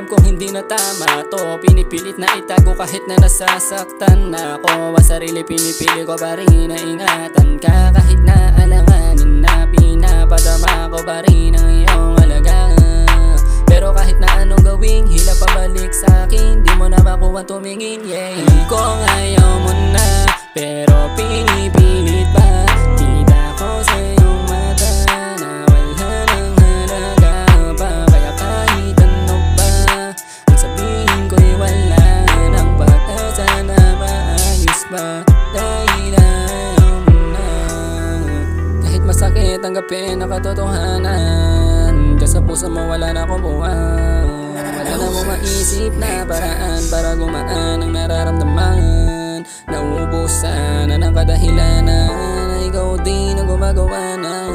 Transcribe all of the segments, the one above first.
Alam kong hindi na tama to, pinipilit na itago kahit na nasasaktan na ako. Ang sarili pinipili ko pa rin na ingatan ka, kahit na alanganin na pinapadama ko pa rin ang iyong halaga. Pero kahit na anong gawing hila pabalik sa'kin, di mo na makuha tumingin, yeah. Alam ko ayaw mo na, pero pinipilit pa. Kita ko sa iyong mata na wala nang halaga pa. Kaya kahit ano pa ang sabihin ko'y wala nang pag-asa na maayos pa. Dahil ayaw mo na. Kahit masakit tanggapin ang katotohanan, diyan sa puso mo wala na akong buwan. Wala na akong maisip na paraan para gumaan ang nararamdaman. Nauubusan na ng kadahilanan na ikaw din ang gumagawa na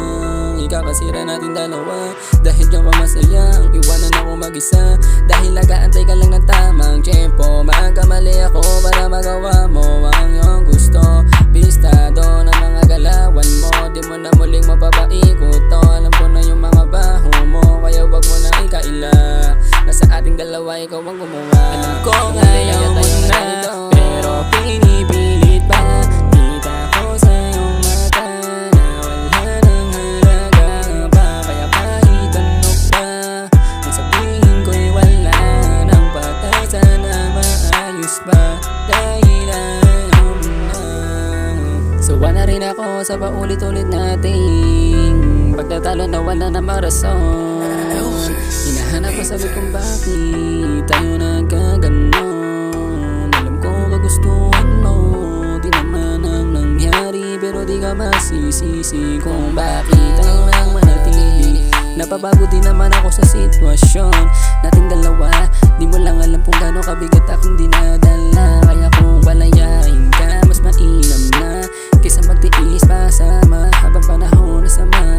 ikakasira natin dalawa. Dahil diyan ka masaya, iwanan ako mag-isa. Dahil nag-aantay ka lang ng tamang tiyempo. Magkamali ako para magawa mo ang iyong gusto. Bistado ng mga galawan mo, di mo na muling mapapaikot to. Alam ko na yung mga baho mo, kaya wag mo na ikailak. Nasa ating dalawa ikaw ang gumawa. Alam ko ayaw mo na, pero pinipilit pa. Kita ko sa iyong mata na wala nang halaga pa. Kaya kahit ano pa ang sabihin ko'y wala nang pag-asa na maayos pa. Dahil ayaw mo na. Sawa na rin ako sa paulit-ulit nating pagtatalo na wala namang rason. Hinahanap ko sabi kung bakit tayo nagkaganon. Alam ko kagustuhan mo, di naman ang nangyari, pero di ka masisisi kung bakit tayo nang manatili. Napabago din naman ako sa sitwasyon nating dalawa. Di mo lang alam kung gaano kabigat akong dinadala. Kaya kung palayain ka, mas mainam na kaysa magtiis pa sama habang panahon na sama.